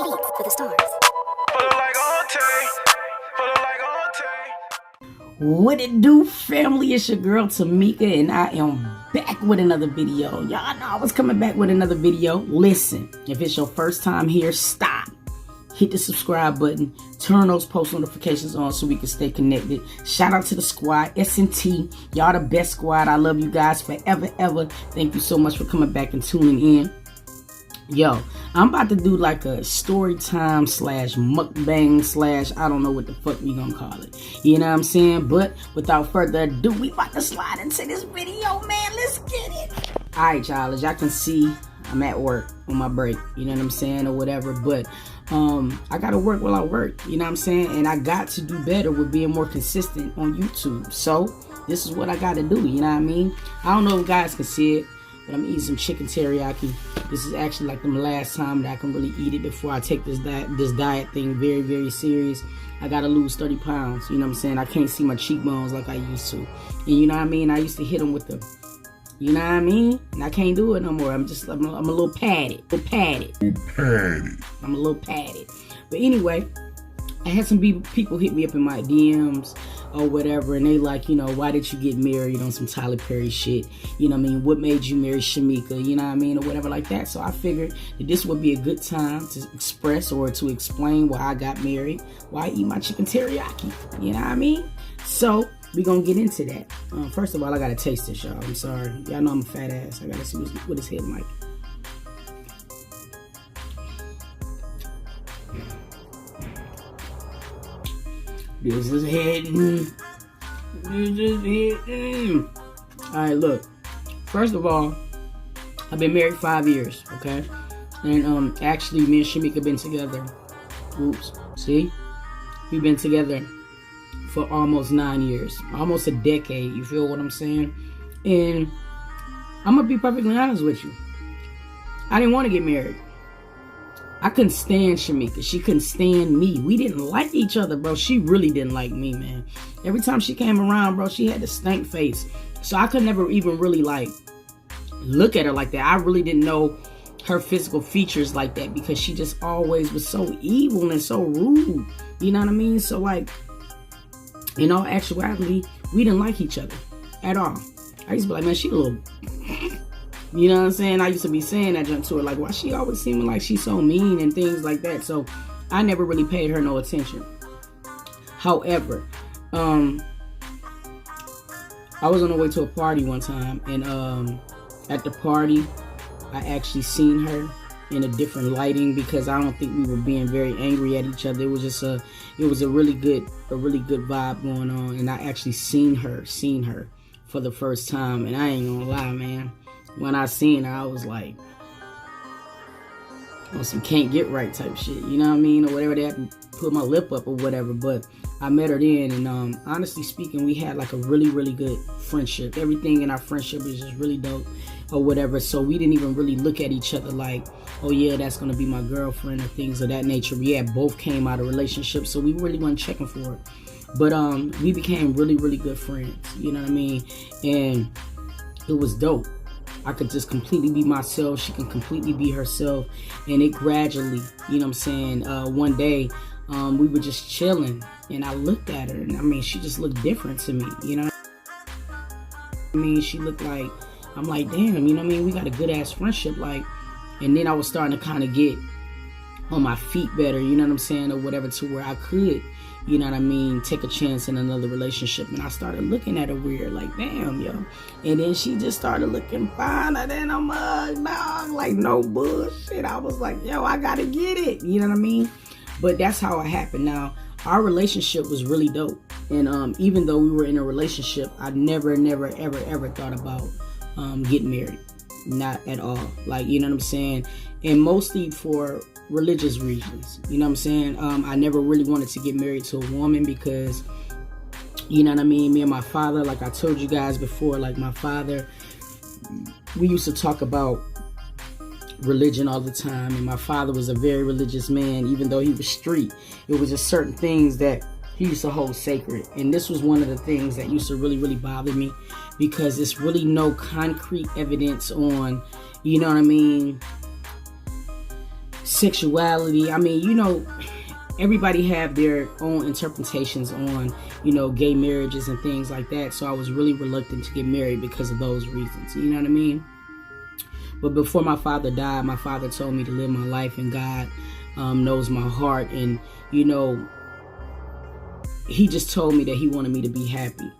Beats for the stars. What it do, family? It's your girl Shamika, and I am back with another video. Y'all know I was coming back with another video. Listen, if it's your first time here, stop. Hit the subscribe button. Turn those post notifications on so we can stay connected. Shout out to the squad, S&T. Y'all the best squad. I love you guys forever, ever. Thank you so much for coming back and tuning in. Yo, I'm about to do like a story time slash mukbang slash I don't know what the fuck we gonna call it. You know what I'm saying? But without further ado, we about to slide into this video, man. Let's get it. Alright, y'all, as y'all can see, I'm at work on my break, you know what I'm saying, or whatever, but I gotta work while I work, you know what I'm saying, and I got to do better with being more consistent on YouTube. So this is what I gotta do, you know what I mean? I don't know if guys can see it, but I'm eating some chicken teriyaki. This is actually like the last time that I can really eat it before I take this diet thing very, very serious. I gotta lose 30 pounds, you know what I'm saying? I can't see my cheekbones like I used to, and you know what I mean? I used to hit them with the, you know what I mean? And I can't do it no more. I'm a little padded. I'm a little padded. But anyway, I had some people hit me up in my DMs or whatever, and they like, you know, why did you get married on some Tyler Perry shit? You know what I mean? What made you marry Shamika? You know what I mean? Or whatever like that. So I figured that this would be a good time to express or to explain why I got married, why I eat my chicken teriyaki. You know what I mean? So we gonna get into that. First of all, I gotta taste this, y'all. I'm sorry. Y'all know I'm a fat ass. I gotta see what his head like. This is hitting. This is hitting. Alright, look. First of all, I've been married 5 years, okay? And actually, me and Shamika been together. Oops. See? We've been together for almost 9 years, almost a decade. You feel what I'm saying? And I'm gonna be perfectly honest with you. I didn't want to get married. I couldn't stand Shamika. She couldn't stand me. We didn't like each other, bro. She really didn't like me, man. Every time she came around, bro, she had the stank face. So I could never even really like look at her like that. I really didn't know her physical features like that because she just always was so evil and so rude. You know what I mean? So like, in all actuality, we didn't like each other at all. I used to be like, man, she a little, you know what I'm saying? I used to be saying that junk to her, like, why she always seeming like she's so mean and things like that. So I never really paid her no attention. However, I was on the way to a party one time, and at the party, I actually seen her in a different lighting because I don't think we were being very angry at each other. It was just a really good vibe going on, and I actually seen her for the first time, and I ain't gonna lie, man. When I seen her, I was like, on some can't get right type shit, you know what I mean, or whatever. They had to put my lip up or whatever. But I met her then, and honestly speaking, we had like a really good friendship. Everything in our friendship was just really dope or whatever. So we didn't even really look at each other like, oh yeah, that's gonna be my girlfriend or things of that nature. We had both came out of relationships, so we really wasn't checking for it. But we became really good friends, you know what I mean? And it was dope. I could just completely be myself. She can completely be herself. And it gradually, you know what I'm saying, one day, we were just chilling, and I looked at her, and I mean, she just looked different to me, you know? I mean, she looked like, I'm like, damn, you know what I mean? We got a good ass friendship, like, and then I was starting to kind of get on my feet better, you know what I'm saying, or whatever, to where I could, you know what I mean, take a chance in another relationship. And I started looking at her weird, like, damn, yo. And then she just started looking finer than a mug, dog, like, no bullshit. I was like, yo, I gotta get it, you know what I mean? But that's how it happened. Now, our relationship was really dope. And even though we were in a relationship, I never, ever thought about getting married. Not at all. Like, you know what I'm saying? And mostly for religious reasons, you know what I'm saying? I never really wanted to get married to a woman because, you know what I mean, me and my father, like I told you guys before, like my father, we used to talk about religion all the time, and my father was a very religious man. Even though he was street, it was just certain things that he used to hold sacred, and this was one of the things that used to really bother me, because it's really no concrete evidence on, you know what I mean, sexuality. I mean, you know, everybody have their own interpretations on, you know, gay marriages and things like that. So I was really reluctant to get married because of those reasons. You know what I mean? But before my father died, my father told me to live my life, and God knows my heart. And, you know, he just told me that he wanted me to be happy.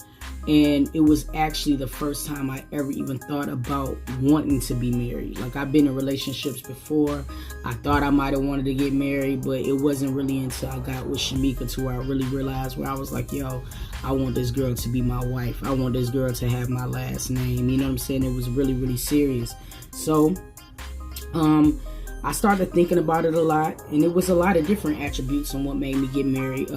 And it was actually the first time I ever even thought about wanting to be married. Like, I've been in relationships before. I thought I might have wanted to get married, but it wasn't really until I got with Shamika to where I really realized, where I was like, yo, I want this girl to be my wife. I want this girl to have my last name. You know what I'm saying? It was really, really serious. So, I started thinking about it a lot, and it was a lot of different attributes on what made me get married,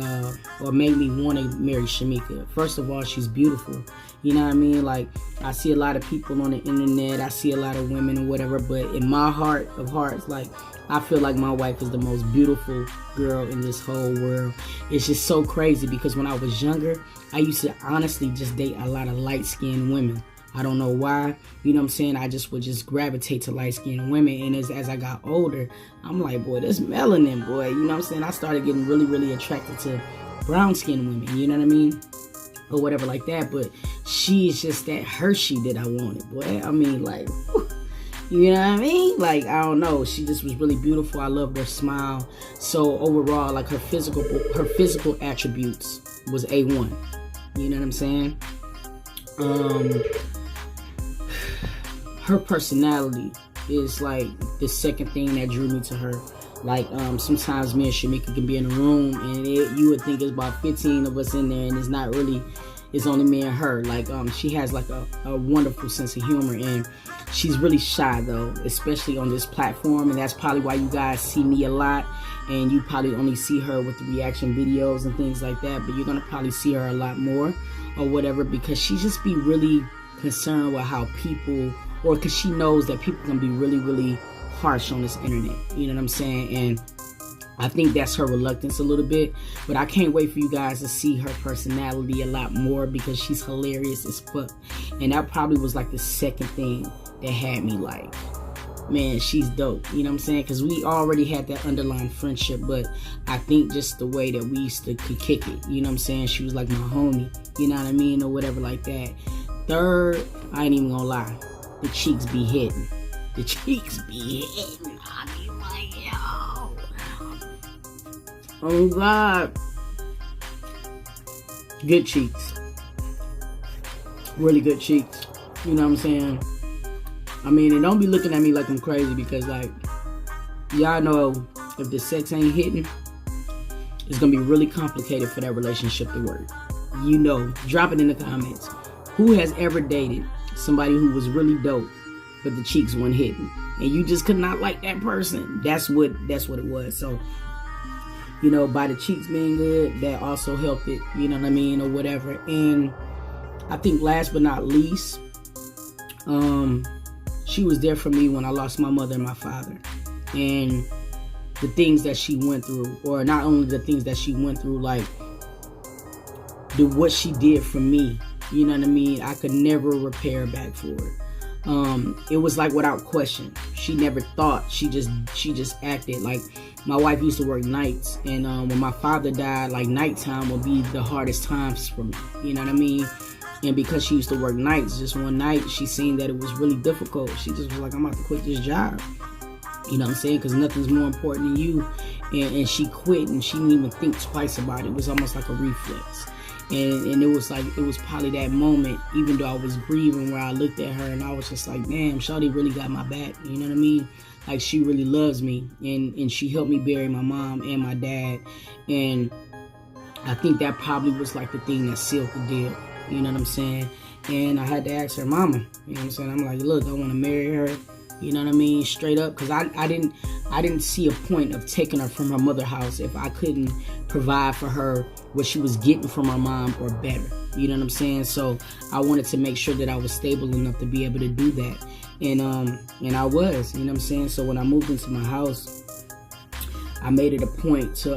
or made me want to marry Shamika. First of all, she's beautiful. You know what I mean? Like, I see a lot of people on the internet, I see a lot of women or whatever, but in my heart of hearts, like, I feel like my wife is the most beautiful girl in this whole world. It's just so crazy because when I was younger, I used to honestly just date a lot of light-skinned women. I don't know why, you know what I'm saying? I just would just gravitate to light-skinned women. And as I got older, I'm like, boy, this melanin, boy. You know what I'm saying? I started getting really, really attracted to brown-skinned women, you know what I mean? Or whatever like that. But she's just that Hershey that I wanted, boy. I mean, like, you know what I mean? Like, I don't know. She just was really beautiful. I loved her smile. So overall, like, her physical attributes was A1. You know what I'm saying? Her personality is like the second thing that drew me to her. Like, sometimes me and Shamika can be in a room and you would think it's about 15 of us in there, and it's not really, it's only me and her. Like, she has like a wonderful sense of humor, and she's really shy though, especially on this platform, and that's probably why you guys see me a lot, and you probably only see her with the reaction videos and things like that, but you're gonna probably see her a lot more or whatever, because she just be really concerned with how people, or because she knows that people can be really, really harsh on this internet. You know what I'm saying? And I think that's her reluctance a little bit. But I can't wait for you guys to see her personality a lot more, because she's hilarious as fuck. And that probably was like the second thing that had me like, man, she's dope. You know what I'm saying? Because we already had that underlying friendship, but I think just the way that we used to kick it, you know what I'm saying? She was like my homie, you know what I mean? Or whatever like that. Third, I ain't even gonna lie, the cheeks be hitting. The cheeks be hitting. I be like, yo. Oh God. Good cheeks. Really good cheeks. You know what I'm saying? I mean, and don't be looking at me like I'm crazy, because, like, y'all know if the sex ain't hitting, it's gonna be really complicated for that relationship to work. You know, drop it in the comments. Who has ever dated somebody who was really dope, but the cheeks weren't hitting, and you just could not like that person? That's what it was. So, you know, by the cheeks being good, that also helped it, you know what I mean, or whatever. And I think last but not least, she was there for me when I lost my mother and my father, and the things that she went through, or not only the things that she went through, like what she did for me. You know what I mean? I could never repair back for it. It was like without question. She never thought. She just acted. Like, my wife used to work nights, and when my father died, like, nighttime would be the hardest times for me. You know what I mean? And because she used to work nights, just one night she seen that it was really difficult. She just was like, I'm about to quit this job. You know what I'm saying? Because nothing's more important than you. And she quit, and she didn't even think twice about it. It was almost like a reflex. And it was like, it was probably that moment, even though I was grieving, where I looked at her and I was just like, damn, shawty really got my back. You know what I mean? Like, she really loves me, and she helped me bury my mom and my dad. And I think that probably was like the thing that sealed the deal. You know what I'm saying? And I had to ask her mama. You know what I'm saying? I'm like, look, I want to marry her. You know what I mean? Straight up. Because I didn't see a point of taking her from her mother's house if I couldn't provide for her what she was getting from her mom or better. You know what I'm saying? So I wanted to make sure that I was stable enough to be able to do that. And I was, you know what I'm saying? So when I moved into my house, I made it a point to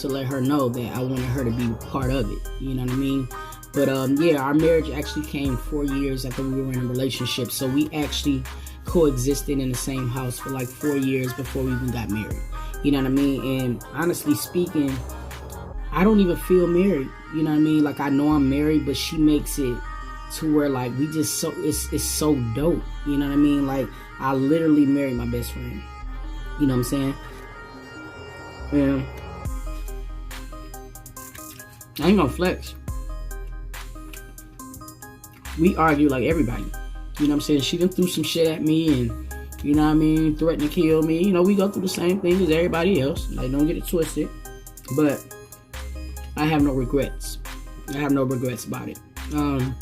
let her know that I wanted her to be part of it. You know what I mean? But yeah, our marriage actually came 4 years after we were in a relationship. So we actually coexisted in the same house for like 4 years before we even got married. You know what I mean? And honestly speaking, I don't even feel married. You know what I mean? Like, I know I'm married, but she makes it to where, like, we just so, it's so dope. You know what I mean? Like, I literally married my best friend. You know what I'm saying? And I ain't gonna flex. We argue like everybody. You know what I'm saying? She done threw some shit at me and, you know what I mean, threatened to kill me. You know, we go through the same thing as everybody else. Like, don't get it twisted. But I have no regrets. I have no regrets about it. The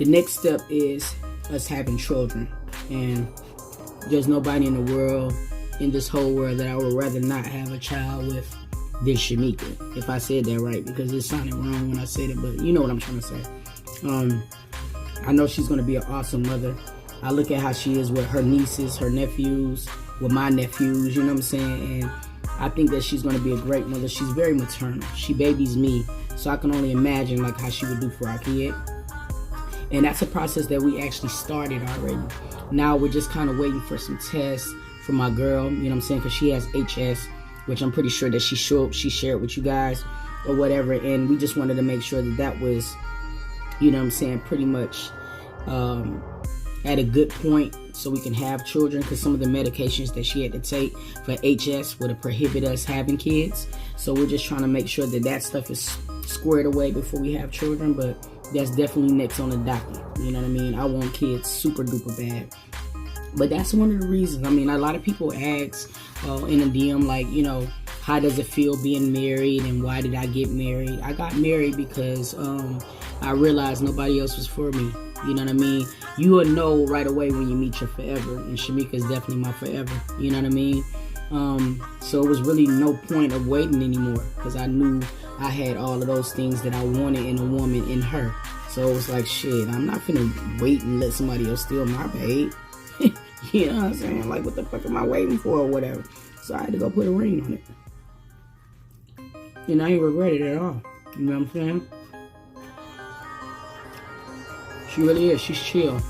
next step is us having children. And there's nobody in the world, in this whole world, that I would rather not have a child with than Shamika. If I said that right, because it sounded wrong when I said it, but you know what I'm trying to say. I know she's going to be an awesome mother. I look at how she is with her nieces, her nephews, with my nephews, you know what I'm saying? And I think that she's going to be a great mother. She's very maternal. She babies me, so I can only imagine like how she would do for our kid. And that's a process that we actually started already. Now we're just kind of waiting for some tests for my girl, you know what I'm saying? Because she has HS, which I'm pretty sure that she shared with you guys or whatever. And we just wanted to make sure that that was, you know what I'm saying, pretty much at a good point so we can have children, because some of the medications that she had to take for HS would have prohibited us having kids. So we're just trying to make sure that that stuff is squared away before we have children, but that's definitely next on the docket. You know what I mean? I want kids super duper bad. But that's one of the reasons. I mean, a lot of people ask in a DM, like, you know, how does it feel being married and why did I get married? I got married because I realized nobody else was for me. You know what I mean? You will know right away when you meet your forever, and Shamika is definitely my forever. You know what I mean? So it was really no point of waiting anymore, because I knew I had all of those things that I wanted in a woman in her. So it was like, shit, I'm not finna wait and let somebody else steal my babe. You know what I'm saying? Like, what the fuck am I waiting for or whatever? So I had to go put a ring on it. And I ain't regret it at all. You know what I'm saying? She really is. She's chill.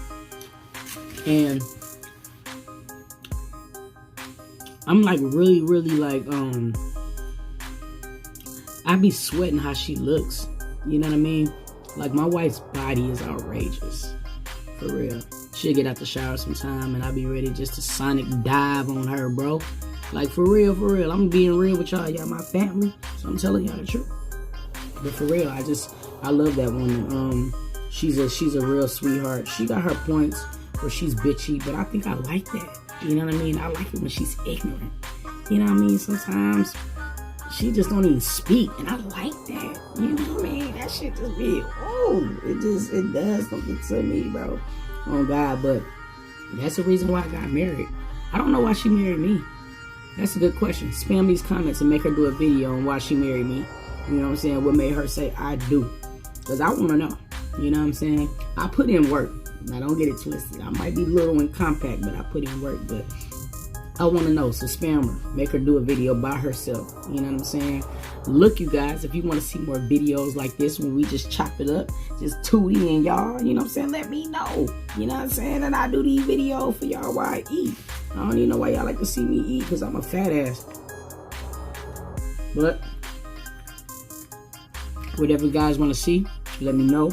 And I'm like really, really like, I be sweating how she looks. You know what I mean? Like, my wife's body is outrageous. For real. She'll get out the shower sometime and I'll be ready just to sonic dive on her, bro. Like, for real, for real. I'm being real with y'all. Y'all my family. So I'm telling y'all the truth. But for real, I love that woman. She's a real sweetheart. She got her points where she's bitchy, but I think I like that. You know what I mean? I like it when she's ignorant. You know what I mean? Sometimes she just don't even speak, and I like that. You know what I mean? That shit just be, it does something to me, bro. Oh God, but that's the reason why I got married. I don't know why she married me. That's a good question. Spam these comments and make her do a video on why she married me. You know what I'm saying? What made her say I do? Because I want to know. You know what I'm saying? I put in work. Now, don't get it twisted. I might be little and compact, but I put in work. But I want to know. So spam her. Make her do a video by herself. You know what I'm saying? Look, you guys, if you want to see more videos like this when we just chop it up, just tootie and y'all, you know what I'm saying? Let me know. You know what I'm saying? And I do these videos for y'all while I eat. I don't even know why y'all like to see me eat, because I'm a fat ass. But whatever you guys want to see, let me know.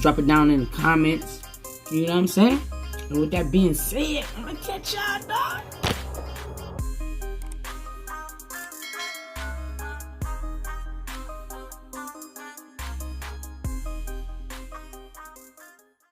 Drop it down in the comments. You know what I'm saying? And with that being said, I'm gonna catch y'all, dog.